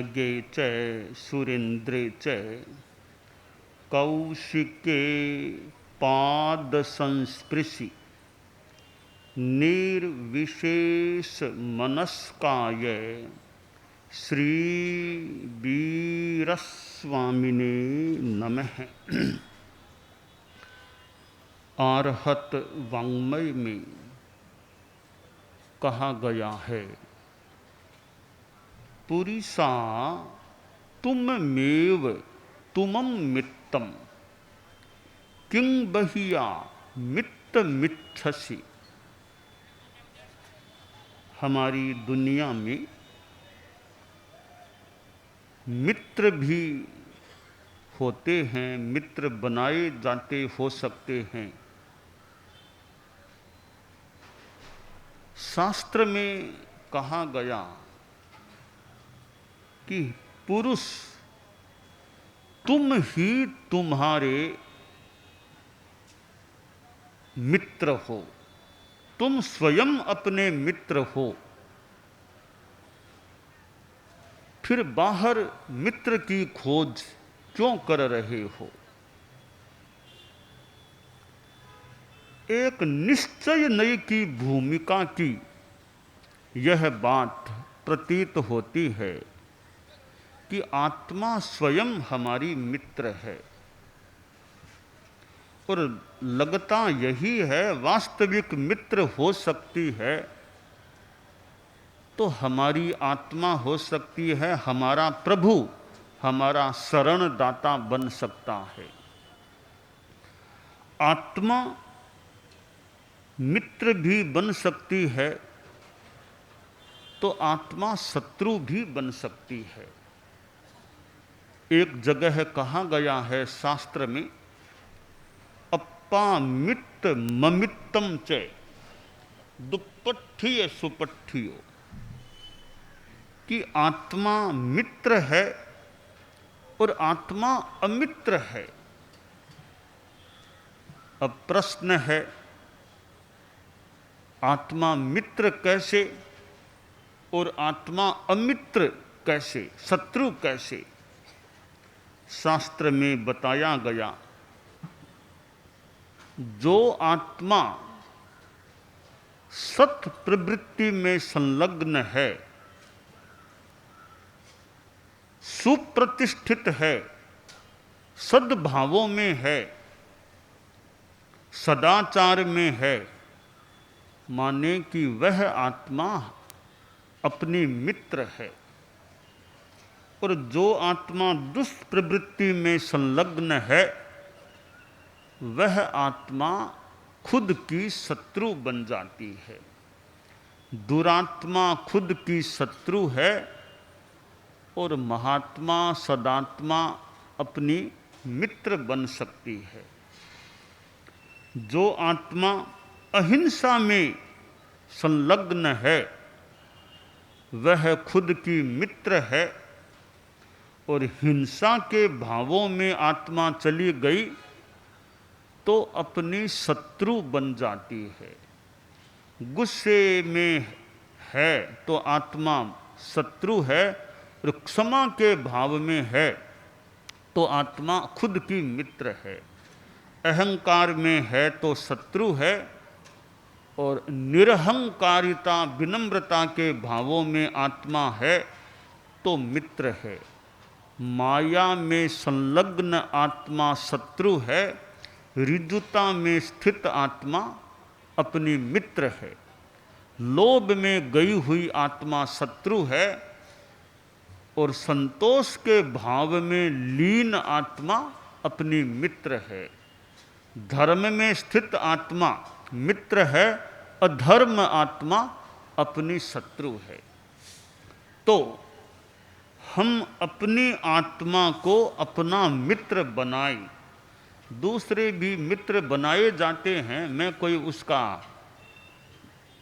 नगे च सुरेन्द्रे च कौशिके पाद संस्पृशि निर्विशेष मनस्काय श्री वीरस्वामिने नमः। आर्हत वाङ्मय में कहा गया है, पुरीसा तुममेव तुमं मित्तम किं बहिया मित्त मिच्छसि। हमारी दुनिया में मित्र भी होते हैं, मित्र बनाए जाते हो सकते हैं। शास्त्र में कहा गया कि पुरुष तुम ही तुम्हारे मित्र हो, तुम स्वयं अपने मित्र हो। फिर बाहर मित्र की खोज क्यों कर रहे हो? एक निश्चय नय की भूमिका की यह बात प्रतीत होती है कि आत्मा स्वयं हमारी मित्र है। और लगता यही है, वास्तविक मित्र हो सकती है तो हमारी आत्मा हो सकती है, हमारा प्रभु, हमारा शरणदाता बन सकता है। आत्मा मित्र भी बन सकती है तो आत्मा शत्रु भी बन सकती है। एक जगह कहा गया है शास्त्र में, अप्पामित्त ममित्तम च दुप्पठीय सुपठियो, कि आत्मा मित्र है और आत्मा अमित्र है। अब प्रश्न है, आत्मा मित्र कैसे और आत्मा अमित्र कैसे, शत्रु कैसे? शास्त्र में बताया गया, जो आत्मा सत प्रवृत्ति में संलग्न है, सुप्रतिष्ठित है, सद्भावों में है, सदाचार में है, माने कि वह आत्मा अपनी मित्र है। और जो आत्मा दुष्प्रवृत्ति में संलग्न है, वह आत्मा खुद की शत्रु बन जाती है। दुरात्मा खुद की शत्रु है और महात्मा सदात्मा अपनी मित्र बन सकती है। जो आत्मा अहिंसा में संलग्न है, वह खुद की मित्र है, और हिंसा के भावों में आत्मा चली गई तो अपनी शत्रु बन जाती है। गुस्से में है तो आत्मा शत्रु है, और क्षमा के भाव में है तो आत्मा खुद की मित्र है। अहंकार में है तो शत्रु है, और निरहंकारिता विनम्रता के भावों में आत्मा है तो मित्र है। माया में संलग्न आत्मा शत्रु है, ऋजुता में स्थित आत्मा अपनी मित्र है। लोभ में गई हुई आत्मा शत्रु है, और संतोष के भाव में लीन आत्मा अपनी मित्र है। धर्म में स्थित आत्मा मित्र है, अधर्म आत्मा अपनी शत्रु है। तो हम अपनी आत्मा को अपना मित्र बनाएं। दूसरे भी मित्र बनाए जाते हैं, मैं कोई उसका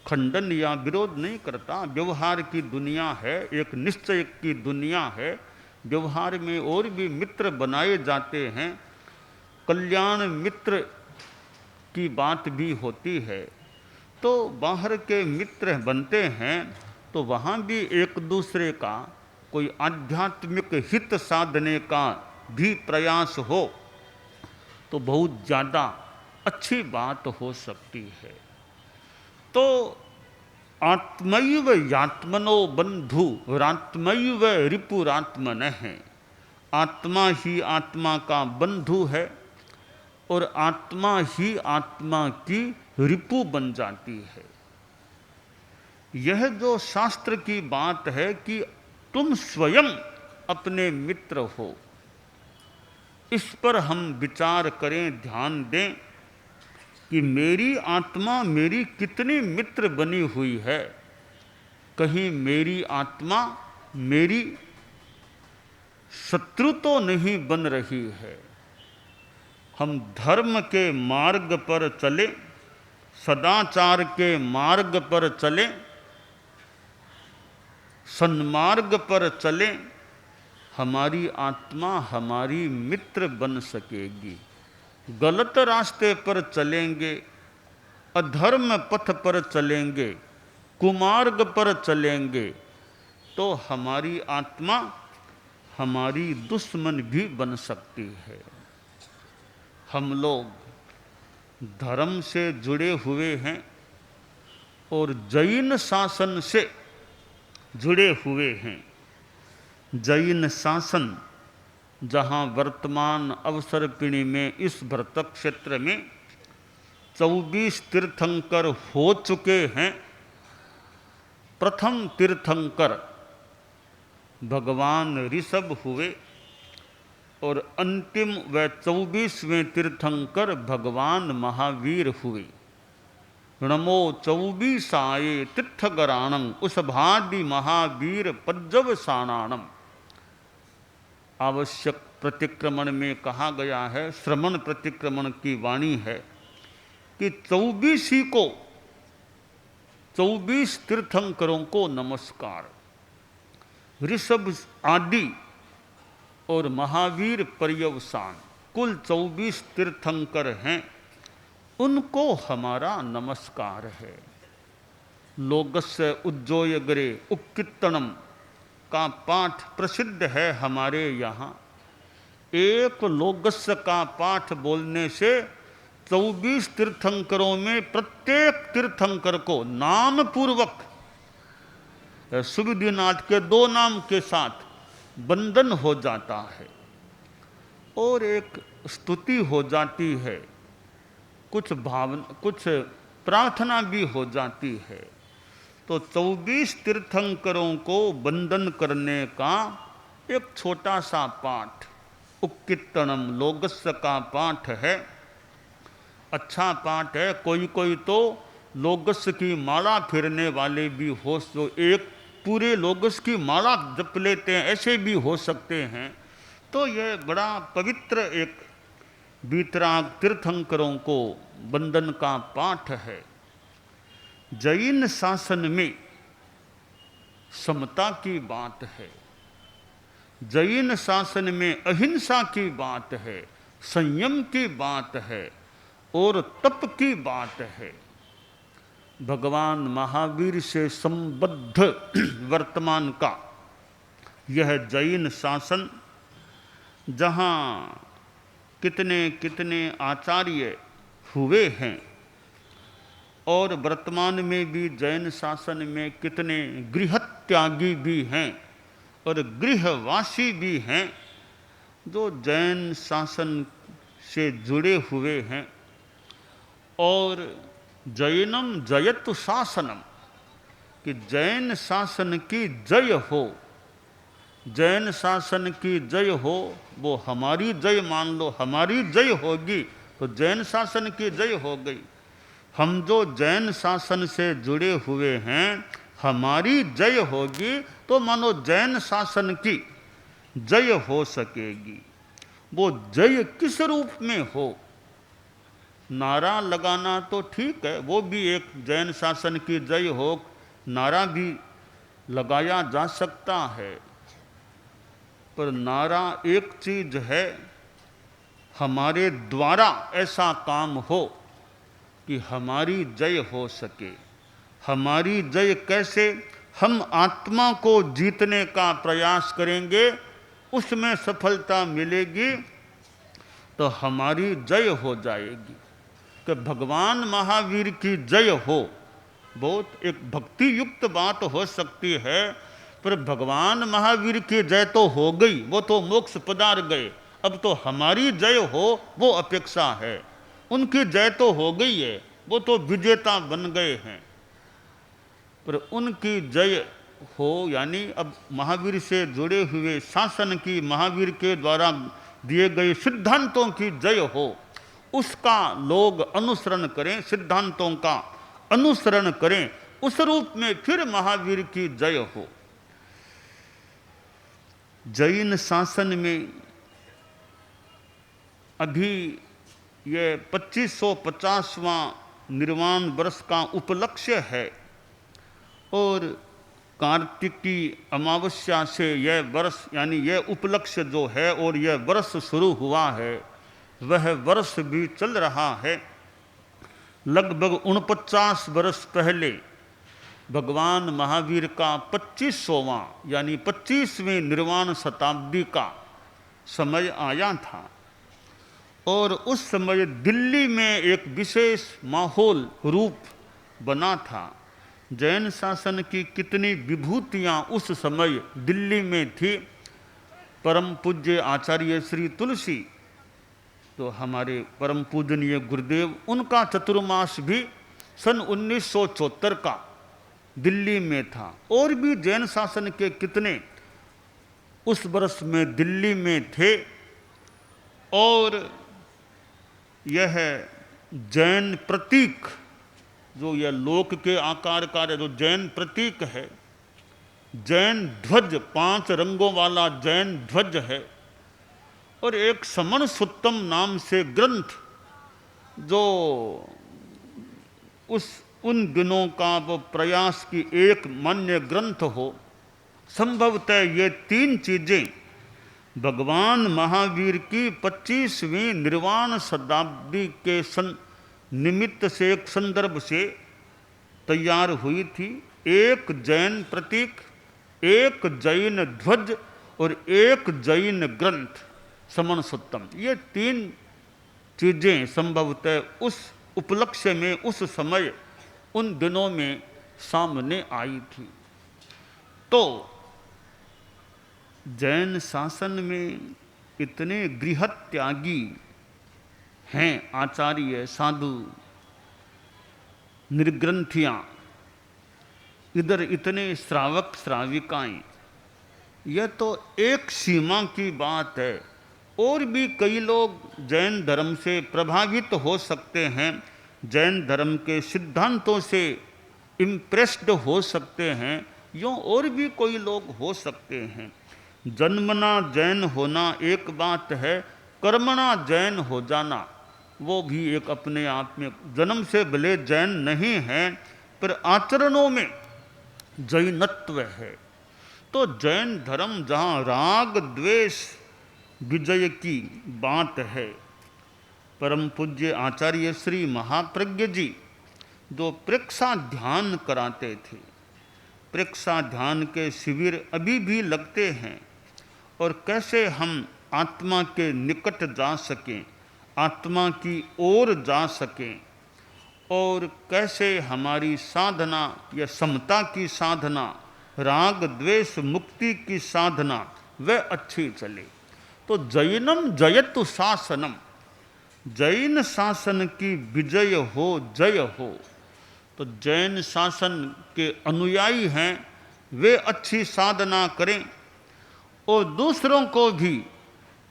खंडन या विरोध नहीं करता। व्यवहार की दुनिया है, एक निश्चय की दुनिया है। व्यवहार में और भी मित्र बनाए जाते हैं, कल्याण मित्र की बात भी होती है। तो बाहर के मित्र बनते हैं तो वहाँ भी एक दूसरे का कोई आध्यात्मिक हित साधने का भी प्रयास हो तो बहुत ज़्यादा अच्छी बात हो सकती है। तो आत्मैव यात्मनो बंधु रात्मैव रिपुरात्मनः है। आत्मा ही आत्मा का बंधु है और आत्मा ही आत्मा की रिपु बन जाती है। यह जो शास्त्र की बात है कि तुम स्वयं अपने मित्र हो, इस पर हम विचार करें, ध्यान दें कि मेरी आत्मा मेरी कितनी मित्र बनी हुई है। कहीं मेरी आत्मा मेरी शत्रु तो नहीं बन रही है। हम धर्म के मार्ग पर चले, सदाचार के मार्ग पर चले, सन्मार्ग पर चले, हमारी आत्मा हमारी मित्र बन सकेगी। गलत रास्ते पर चलेंगे, अधर्म पथ पर चलेंगे, कुमार्ग पर चलेंगे तो हमारी आत्मा हमारी दुश्मन भी बन सकती है। हम लोग धर्म से जुड़े हुए हैं और जैन शासन से जुड़े हुए हैं। जैन शासन जहाँ वर्तमान अवसर्पिणी में इस भरत क्षेत्र में 24 तीर्थंकर हो चुके हैं। प्रथम तीर्थंकर भगवान ऋषभ हुए और अंतिम व 24वें तीर्थंकर भगवान महावीर हुए। नमो 24 तीर्थगराणं उसभादि महावीर पज्जव साणाणम। आवश्यक प्रतिक्रमण में कहा गया है, श्रमण प्रतिक्रमण की वाणी है कि 24 को 24 तीर्थंकरों को नमस्कार। ऋषभ आदि और महावीर पर्यवसान कुल 24 तीर्थंकर हैं, उनको हमारा नमस्कार है। लोगस्य उज्जोयगरे उक्कित्तनम का पाठ प्रसिद्ध है हमारे यहाँ। एक लोगस्य का पाठ बोलने से 24 तीर्थंकरों में प्रत्येक तीर्थंकर को नाम पूर्वक सुविधिनाथ के 2 नाम के साथ बंधन हो जाता है और एक स्तुति हो जाती है, कुछ भावना, कुछ प्रार्थना भी हो जाती है। तो 24 तीर्थंकरों को बंधन करने का एक छोटा सा पाठ उक्कित्तनम लोगस्य का पाठ है। अच्छा पाठ है। कोई कोई तो लोगस्य की माला फिरने वाले भी हो, तो एक पूरे लोगस की माला जप लेते हैं, ऐसे भी हो सकते हैं। तो यह बड़ा पवित्र एक वीतराग तीर्थंकरों को बंधन का पाठ है। जैन शासन में समता की बात है, जैन शासन में अहिंसा की बात है, संयम की बात है और तप की बात है। भगवान महावीर से संबद्ध वर्तमान का यह जैन शासन, जहाँ कितने कितने आचार्य हुए हैं और वर्तमान में भी जैन शासन में कितने गृहत्यागी भी हैं और गृहवासी भी हैं जो जैन शासन से जुड़े हुए हैं। और जैनम जयतु शासनम, कि जैन शासन की जय हो, जैन शासन की जय हो, वो हमारी जय मान लो, हमारी जय होगी तो जैन शासन की जय हो गई। हम जो जैन शासन से जुड़े हुए हैं, हमारी जय होगी तो मानो जैन शासन की जय हो सकेगी। वो जय किस रूप में हो, नारा लगाना तो ठीक है, वो भी एक जैन शासन की जय हो, नारा भी लगाया जा सकता है। पर नारा एक चीज है, हमारे द्वारा ऐसा काम हो कि हमारी जय हो सके। हमारी जय कैसे? हम आत्मा को जीतने का प्रयास करेंगे, उसमें सफलता मिलेगी तो हमारी जय हो जाएगी। कि भगवान महावीर की जय हो, बहुत एक भक्ति युक्त बात हो सकती है, पर भगवान महावीर की जय तो हो गई, वो तो मोक्ष पधार गए। अब तो हमारी जय हो वो अपेक्षा है। उनकी जय तो हो गई है, वो तो विजेता बन गए हैं, पर उनकी जय हो यानी अब महावीर से जुड़े हुए शासन की, महावीर के द्वारा दिए गए सिद्धांतों की जय हो, उसका लोग अनुसरण करें, सिद्धांतों का अनुसरण करें, उस रूप में फिर महावीर की जय हो। जैन शासन में अभी ये 2550वां निर्वाण वर्ष का उपलक्ष्य है और कार्तिकी अमावस्या से यह वर्ष यानी यह उपलक्ष्य जो है और यह वर्ष शुरू हुआ है, वह वर्ष भी चल रहा है। लगभग 49 वर्ष पहले भगवान महावीर का 25वां यानी 25वीं निर्वाण शताब्दी का समय आया था और उस समय दिल्ली में एक विशेष माहौल रूप बना था। जैन शासन की कितनी विभूतियाँ उस समय दिल्ली में थी। परम पूज्य आचार्य श्री तुलसी, तो हमारे परम पूजनीय गुरुदेव, उनका चतुर्मास भी सन 1974 का दिल्ली में था। और भी जैन शासन के कितने उस वर्ष में दिल्ली में थे। और यह जैन प्रतीक, जो यह लोक के आकार का जो जैन प्रतीक है, जैन ध्वज, 5 रंगों वाला जैन ध्वज है। और एक समन सुत्तम नाम से ग्रंथ, जो उन दिनों का वो प्रयास की एक मान्य ग्रंथ हो। संभवतः ये 3 चीजें भगवान महावीर की 25वीं निर्वाण शताब्दी के निमित्त से, एक संदर्भ से तैयार हुई थी। एक जैन प्रतीक, एक जैन ध्वज और एक जैन ग्रंथ समन सुत्तम। ये 3 चीजें संभवतः उस उपलक्ष्य में, उस समय, उन दिनों में सामने आई थी। तो जैन शासन में इतने गृहत्यागी हैं आचार्य, साधु, निर्ग्रंथियाँ, इधर इतने श्रावक श्राविकाएं, यह तो एक सीमा की बात है। और भी कई लोग जैन धर्म से प्रभावित हो सकते हैं, जैन धर्म के सिद्धांतों से इम्प्रेस्ड हो सकते हैं, यूँ और भी कोई लोग हो सकते हैं। जन्मना जैन होना एक बात है, कर्मणा जैन हो जाना वो भी एक अपने आप में। जन्म से भले जैन नहीं है, पर आचरणों में जैनत्व है। तो जैन धर्म जहाँ राग द्वेष विजय की बात है, परम पूज्य आचार्य श्री महाप्रज्ञ जी जो प्रेक्षा ध्यान कराते थे, प्रेक्षा ध्यान के शिविर अभी भी लगते हैं। और कैसे हम आत्मा के निकट जा सकें, आत्मा की ओर जा सकें, और कैसे हमारी साधना या समता की साधना, राग द्वेष मुक्ति की साधना वह अच्छी चले। तो जैनम जयतु शासनम, जैन शासन की विजय हो, जय हो। तो जैन शासन के अनुयायी हैं, वे अच्छी साधना करें और दूसरों को भी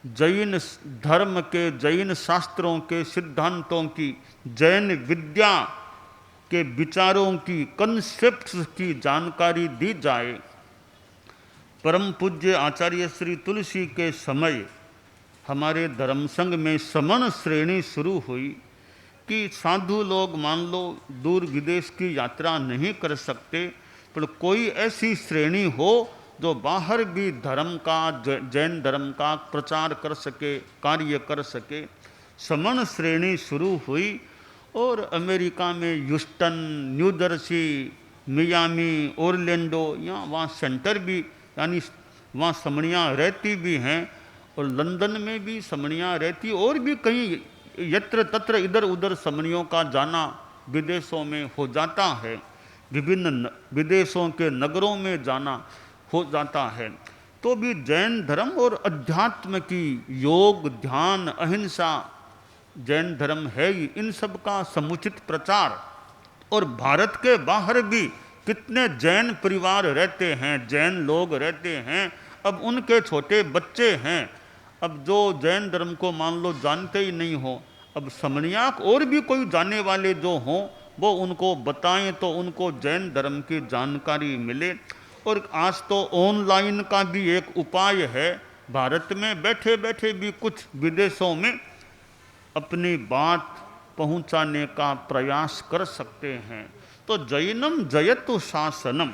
जैन धर्म के, जैन शास्त्रों के सिद्धांतों की, जैन विद्या के विचारों की, कंसेप्ट्स की जानकारी दी जाए। परम पूज्य आचार्य श्री तुलसी के समय हमारे धर्म संघ में समन श्रेणी शुरू हुई कि साधु लोग मान लो दूर विदेश की यात्रा नहीं कर सकते, पर कोई ऐसी श्रेणी हो जो बाहर भी धर्म का, जैन धर्म का प्रचार कर सके, कार्य कर सके। समन श्रेणी शुरू हुई और अमेरिका में Houston, new Jersey Miami, Orlando, या वहाँ सेंटर भी, यानी वहाँ समणियाँ रहती भी हैं, और लंदन में भी समणियाँ रहती, और भी कहीं यत्र तत्र इधर उधर समणियों का जाना विदेशों में हो जाता है, विभिन्न विदेशों के नगरों में जाना हो जाता है। तो भी जैन धर्म और अध्यात्म की, योग, ध्यान, अहिंसा जैन धर्म है ही, इन सब का समुचित प्रचार। और भारत के बाहर भी कितने जैन परिवार रहते हैं, जैन लोग रहते हैं। अब उनके छोटे बच्चे हैं, अब जो जैन धर्म को मान लो जानते ही नहीं हो, अब समणियाक और भी कोई जाने वाले जो हों वो उनको बताएं तो उनको जैन धर्म की जानकारी मिले। और आज तो ऑनलाइन का भी एक उपाय है, भारत में बैठे बैठे भी कुछ विदेशों में अपनी बात पहुंचाने का प्रयास कर सकते हैं। तो जैनम जयतु शासनम,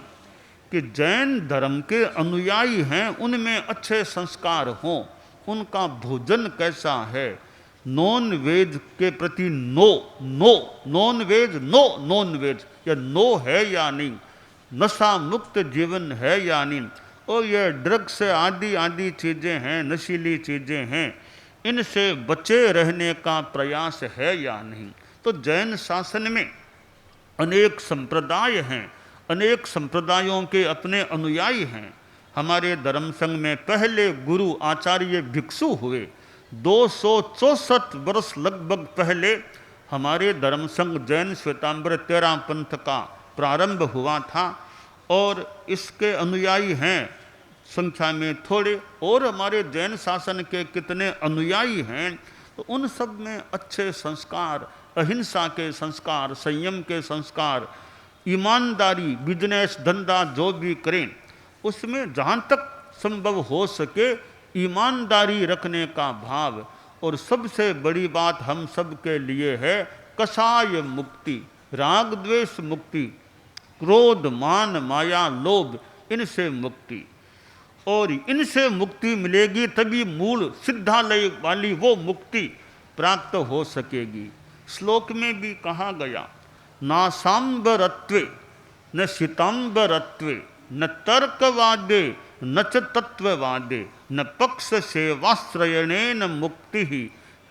कि जैन धर्म के अनुयायी हैं उनमें अच्छे संस्कार हों, उनका भोजन कैसा है, नॉन वेज के प्रति no no, non veg no, non veg या नो है या नहीं, नशा मुक्त जीवन है या नहीं, और ये ड्रग्स आदि आदि चीज़ें हैं, नशीली चीज़ें हैं, इनसे बचे रहने का प्रयास है या नहीं। तो जैन शासन में अनेक संप्रदाय हैं, अनेक संप्रदायों के अपने अनुयायी हैं। हमारे धर्म संघ में पहले गुरु आचार्य भिक्षु हुए, 264 वर्ष लगभग पहले हमारे धर्म संघ जैन श्वेतांबर तेरह पंथ का प्रारंभ हुआ था। और इसके अनुयायी हैं संख्या में थोड़े, और हमारे जैन शासन के कितने अनुयायी हैं। तो उन सब में अच्छे संस्कार, अहिंसा के संस्कार, संयम के संस्कार, ईमानदारी, बिजनेस धंधा जो भी करें उसमें जहाँ तक संभव हो सके ईमानदारी रखने का भाव। और सबसे बड़ी बात हम सब के लिए है कषाय मुक्ति, राग द्वेष मुक्ति, क्रोध मान माया लोभ, इनसे मुक्ति। और इनसे मुक्ति मिलेगी तभी मूल सिद्धालय वाली वो मुक्ति प्राप्त हो सकेगी। श्लोक में भी कहा गया, ना सांबरत्वे न शीतांबरत्वे न तर्कवादे न च तत्ववादे न पक्ष सेवाश्रयणेन मुक्ति ही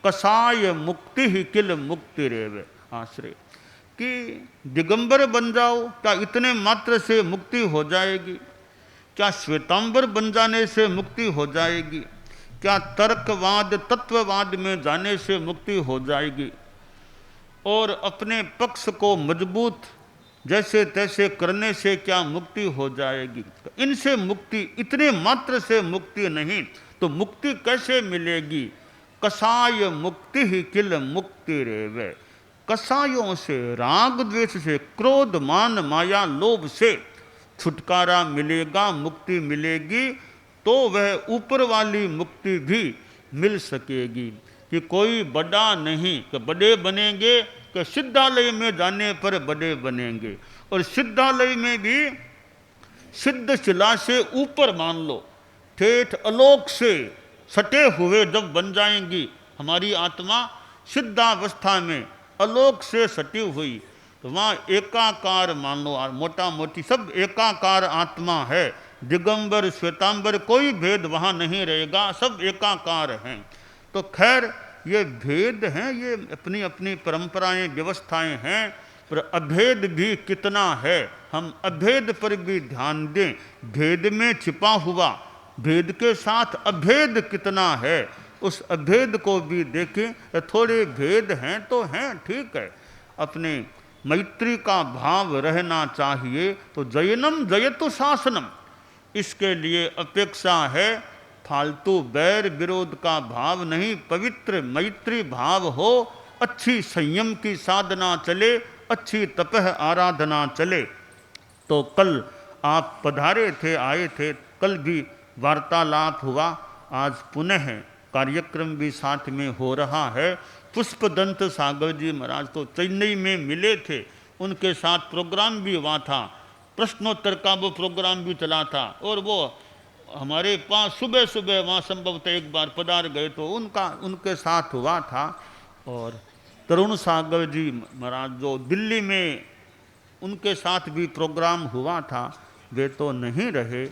कषाय मुक्ति ही किल मुक्तिरेव आश्रय। कि दिगंबर बन जाओ, क्या इतने मात्र से मुक्ति हो जाएगी? क्या श्वेतांबर बन जाने से मुक्ति हो जाएगी? क्या तर्कवाद तत्ववाद में जाने से मुक्ति हो जाएगी? और अपने पक्ष को मजबूत जैसे तैसे करने से क्या मुक्ति हो जाएगी? तो इनसे मुक्ति, इतने मात्र से मुक्ति नहीं, तो मुक्ति कैसे मिलेगी? कषाय मुक्ति ही किल मुक्ति रेवे। कषायों से, राग द्वेष से, क्रोध मान माया लोभ से छुटकारा मिलेगा, मुक्ति मिलेगी, तो वह ऊपर वाली मुक्ति भी मिल सकेगी। कि कोई बड़ा नहीं, कि बड़े बनेंगे, कि सिद्धालय में जाने पर बड़े बनेंगे। और सिद्धालय में भी सिद्ध शिला से ऊपर मान लो, ठेठ अलोक से सटे हुए जब बन जाएंगी हमारी आत्मा, सिद्धावस्था में अलोक से सटी हुई, तो वहाँ एकाकार मान लो, मोटा मोटी सब एकाकार आत्मा है। दिगंबर श्वेतांबर कोई भेद वहाँ नहीं रहेगा, सब एकाकार हैं। तो खैर ये भेद हैं, ये अपनी अपनी परंपराएं व्यवस्थाएं हैं, पर अभेद भी कितना है, हम अभेद पर भी ध्यान दें। भेद में छिपा हुआ भेद के साथ अभेद कितना है, उस अभेद को भी देखें। थोड़े भेद हैं तो हैं, ठीक है, अपने मैत्री का भाव रहना चाहिए। तो जैनम जयतु शासनम, इसके लिए अपेक्षा है फालतू बैर विरोध का भाव नहीं, पवित्र मैत्री भाव हो, अच्छी संयम की साधना चले, अच्छी तपह आराधना चले। तो कल आप पधारे थे, आए थे, कल भी वार्तालाप हुआ, आज पुनः कार्यक्रम भी साथ में हो रहा है। पुष्पदंत सागर जी महाराज तो चेन्नई में मिले थे, उनके साथ प्रोग्राम भी हुआ था, प्रश्नोत्तर का वो प्रोग्राम भी चला था। और वो हमारे पास सुबह सुबह वहाँ संभवतः एक बार पधार गए तो उनके साथ हुआ था। और तरुण सागर जी महाराज जो दिल्ली में उनके साथ भी प्रोग्राम हुआ था, वे तो नहीं रहे।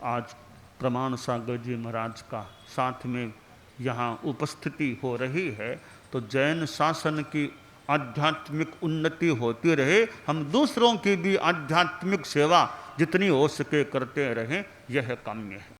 आज प्रमाण सागर जी महाराज का साथ में यहाँ उपस्थिति हो रही है, तो जैन शासन की आध्यात्मिक उन्नति होती रहे, हम दूसरों की भी आध्यात्मिक सेवा जितनी हो सके करते रहें, यह काम्य है।